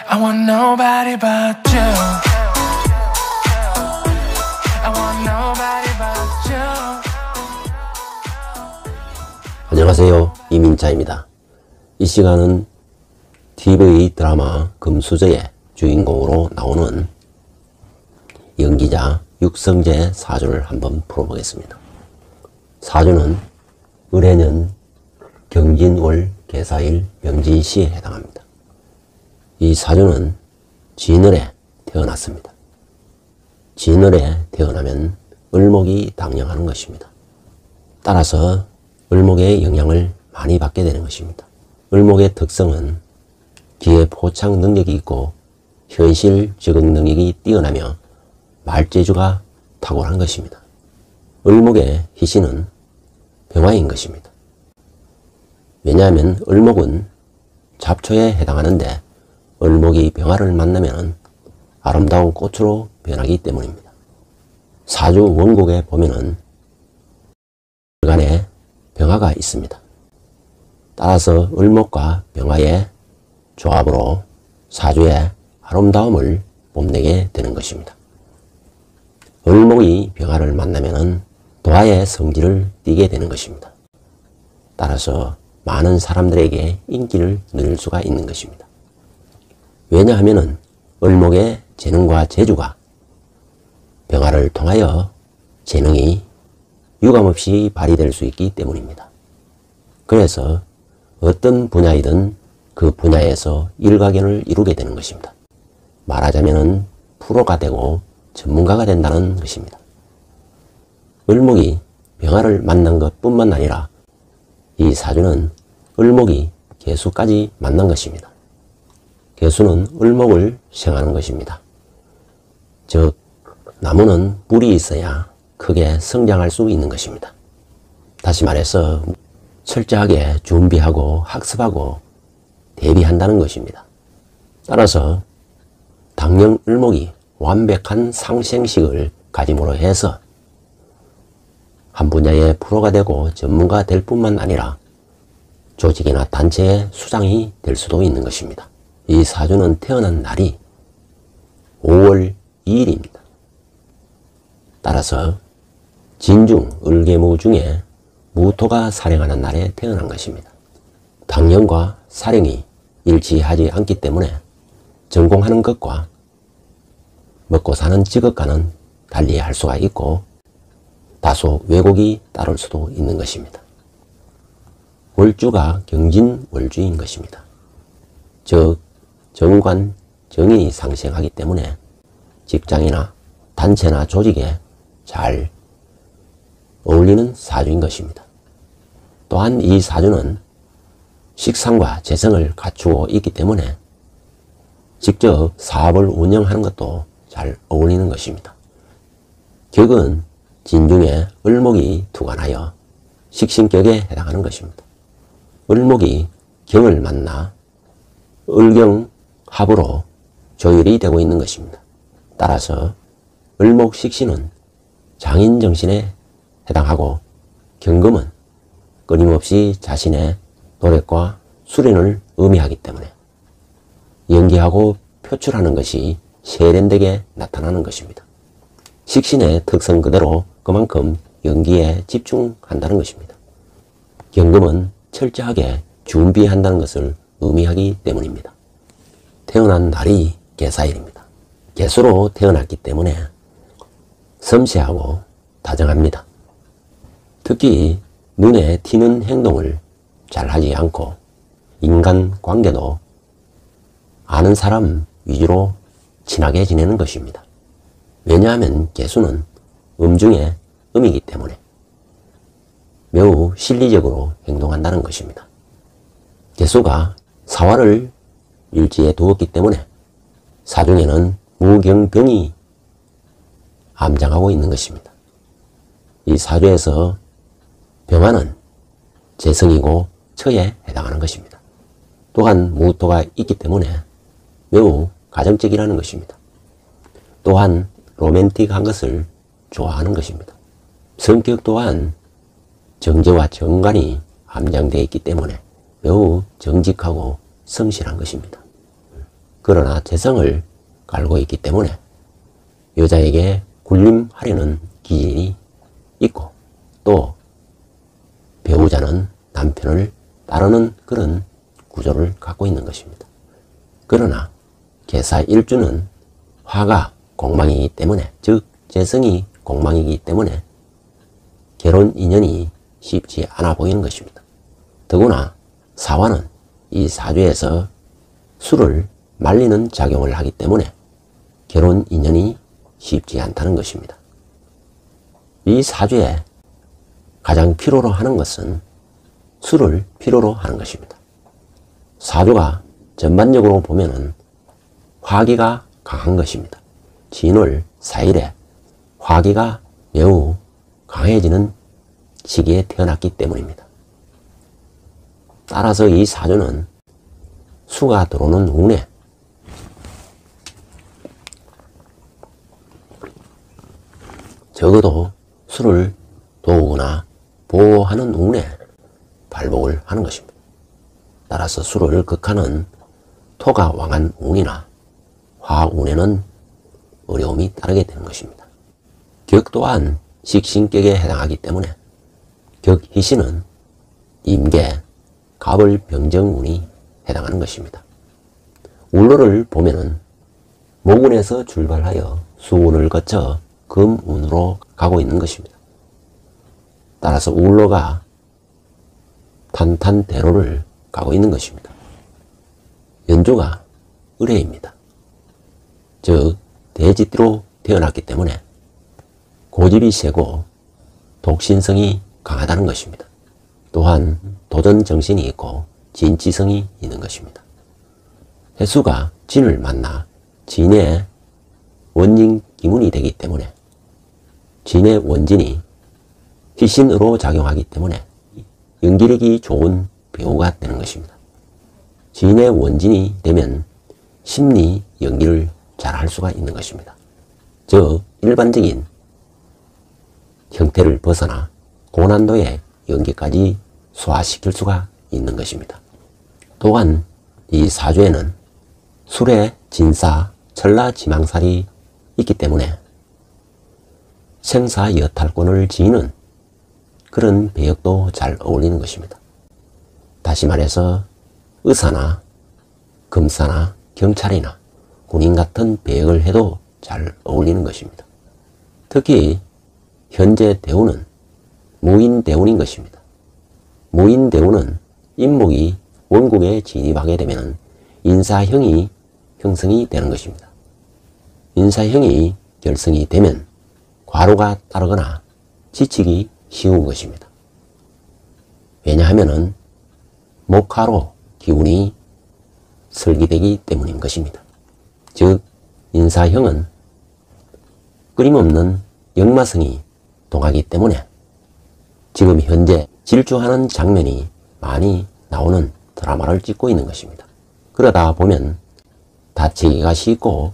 I want nobody but you. I want nobody but you. 안녕하세요, 이민자입니다. 이 시간은 TV 드라마 금수저의 주인공으로 나오는 연기자 육성재 사주를 한번 풀어보겠습니다. 사주는 을해년 경진월 개사일 명진시에 해당합니다. 이 사주는 진월에 태어났습니다. 진월에 태어나면 을목이 당령하는 것입니다. 따라서 을목의 영향을 많이 받게 되는 것입니다. 을목의 특성은 기회 포착 능력이 있고 현실 적응 능력이 뛰어나며 말재주가 탁월한 것입니다. 을목의 희신은 병화인 것입니다. 왜냐하면 을목은 잡초에 해당하는데 을목이 병화를 만나면 아름다운 꽃으로 변하기 때문입니다. 사주 원곡에 보면은 간에 병화가 있습니다. 따라서 을목과 병화의 조합으로 사주의 아름다움을 뽐내게 되는 것입니다. 을목이 병화를 만나면 도화의 성질을 띠게 되는 것입니다. 따라서 많은 사람들에게 인기를 누릴 수가 있는 것입니다. 왜냐하면 을목의 재능과 재주가 병화를 통하여 재능이 유감없이 발휘될 수 있기 때문입니다. 그래서 어떤 분야이든 그 분야에서 일가견을 이루게 되는 것입니다. 말하자면 프로가 되고 전문가가 된다는 것입니다. 을목이 병화를 만난 것뿐만 아니라 이 사주는 을목이 개수까지 만난 것입니다. 개수는 을목을 생하는 것입니다. 즉 나무는 뿌리 있어야 크게 성장할 수 있는 것입니다. 다시 말해서 철저하게 준비하고 학습하고 대비한다는 것입니다. 따라서 당령 을목이 완벽한 상생식을 가짐으로 해서 한 분야의 프로가 되고 전문가가 될 뿐만 아니라 조직이나 단체의 수장이 될 수도 있는 것입니다. 이 사주는 태어난 날이 5월 2일입니다. 따라서 진중, 을계무 중에 무토가 살행하는 날에 태어난 것입니다. 당령과 살행이 일치하지 않기 때문에 전공하는 것과 먹고 사는 직업과는 달리 할 수가 있고 다소 왜곡이 따를 수도 있는 것입니다. 월주가 경진월주인 것입니다. 즉 정관, 정인이 상생하기 때문에 직장이나 단체나 조직에 잘 어울리는 사주인 것입니다. 또한 이 사주는 식상과 재성을 갖추고 있기 때문에 직접 사업을 운영하는 것도 잘 어울리는 것입니다. 격은 진중에 을목이 투관하여 식신격에 해당하는 것입니다. 을목이 경을 만나 을경 합으로 조율이 되고 있는 것입니다. 따라서 을목 식신은 장인정신에 해당하고 경금은 끊임없이 자신의 노력과 수련을 의미하기 때문에 연기하고 표출하는 것이 세련되게 나타나는 것입니다. 식신의 특성 그대로 그만큼 연기에 집중한다는 것입니다. 경금은 철저하게 준비한다는 것을 의미하기 때문입니다. 태어난 날이 개사일입니다. 개수로 태어났기 때문에 섬세하고 다정합니다. 특히 눈에 튀는 행동을 잘 하지 않고 인간관계도 아는 사람 위주로 친하게 지내는 것입니다. 왜냐하면 개수는 음중의 음이기 때문에 매우 실리적으로 행동한다는 것입니다. 개수가 사화를 일지에 두었기 때문에 사중에는 무경병이 암장하고 있는 것입니다. 이 사주에서 병화는 재성이고 처에 해당하는 것입니다. 또한 무토가 있기 때문에 매우 가정적이라는 것입니다. 또한 로맨틱한 것을 좋아하는 것입니다. 성격 또한 정제와 정관이 함장되어 있기 때문에 매우 정직하고 성실한 것입니다. 그러나 재성을 깔고 있기 때문에 여자에게 군림하려는 기질이 있고 또 배우자는 남편을 따르는 그런 구조를 갖고 있는 것입니다. 그러나 계사일주는 화가 공망이기 때문에, 즉 재성이 공망이기 때문에 결혼 인연이 쉽지 않아 보이는 것입니다. 더구나 사화는 이 사주에서 수를 말리는 작용을 하기 때문에 결혼 인연이 쉽지 않다는 것입니다. 이 사주에 가장 필요로 하는 것은 수를 필요로 하는 것입니다. 사주가 전반적으로 보면은 화기가 강한 것입니다. 진월 4일에 화기가 매우 강해지는 시기에 태어났기 때문입니다. 따라서 이 사주는 수가 들어오는 운에 적어도 수를 도우거나 보호하는 운에 발복을 하는 것입니다. 따라서 수를 극하는 토가 왕한 운이나 화운에는 어려움이 따르게 되는 것입니다. 격 또한 식신격에 해당하기 때문에 격희신은 임계, 갑을 병정운이 해당하는 것입니다. 울로를 보면은 목운에서 출발하여 수운을 거쳐 금운으로 가고 있는 것입니다. 따라서 울로가 탄탄대로를 가고 있는 것입니다. 연주가 을해입니다. 즉 대지띠로 태어났기 때문에 고집이 세고 독신성이 강하다는 것입니다. 또한 도전정신이 있고 진지성이 있는 것입니다. 해수가 진을 만나 진의 원진 기문이 되기 때문에 진의 원진이 희신으로 작용하기 때문에 연기력이 좋은 배우가 되는 것입니다. 진의 원진이 되면 심리 연기를 잘 할 수가 있는 것입니다. 즉 일반적인 형태를 벗어나 고난도의 연기까지 소화시킬 수가 있는 것입니다. 또한 이 사주에는 술의 진사, 천라 지망살이 있기 때문에 생사여탈권을 지니는 그런 배역도 잘 어울리는 것입니다. 다시 말해서 의사나 검사나 경찰이나 군인 같은 배역을 해도 잘 어울리는 것입니다. 특히 현재 대운은 무인대운인 것입니다. 무인대운은 인목이 원국에 진입하게 되면 인사형이 형성이 되는 것입니다. 인사형이 결성이 되면 과로가 따르거나 지치기 쉬운 것입니다. 왜냐하면 목화로 기운이 설기되기 때문인 것입니다. 즉 인사형은 끊임없는 역마성이 동하기 때문에 지금 현재 질주하는 장면이 많이 나오는 드라마를 찍고 있는 것입니다. 그러다 보면 다치기가 쉽고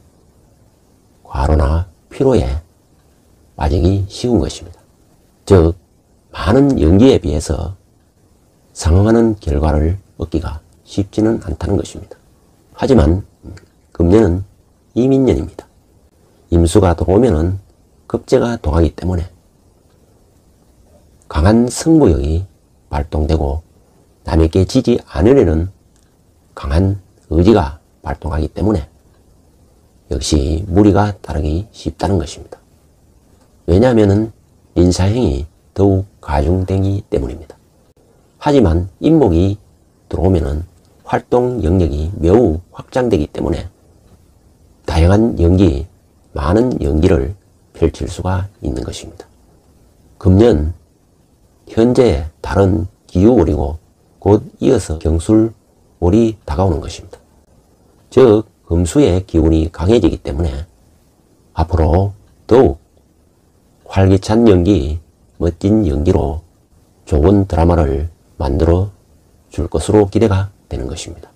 과로나 피로에 빠지기 쉬운 것입니다. 즉 많은 연기에 비해서 상응하는 결과를 얻기가 쉽지는 않다는 것입니다. 하지만 금년은 이민년입니다. 임수가 들어오면 급제가 동하기 때문에 강한 승부욕이 발동되고 남에게 지지 않으려는 강한 의지가 발동하기 때문에 역시 무리가 따르기 쉽다는 것입니다. 왜냐하면 인사형이 더욱 가중되기 때문입니다. 하지만 인목이 들어오면 활동 영역이 매우 확장되기 때문에 다양한 연기, 많은 연기를 펼칠 수가 있는 것입니다. 금년 현재 다른 기후월이고 곧 이어서 경술월이 다가오는 것입니다. 즉 금수의 기운이 강해지기 때문에 앞으로 더욱 활기찬 연기, 멋진 연기로 좋은 드라마를 만들어 줄 것으로 기대가 되는 것입니다.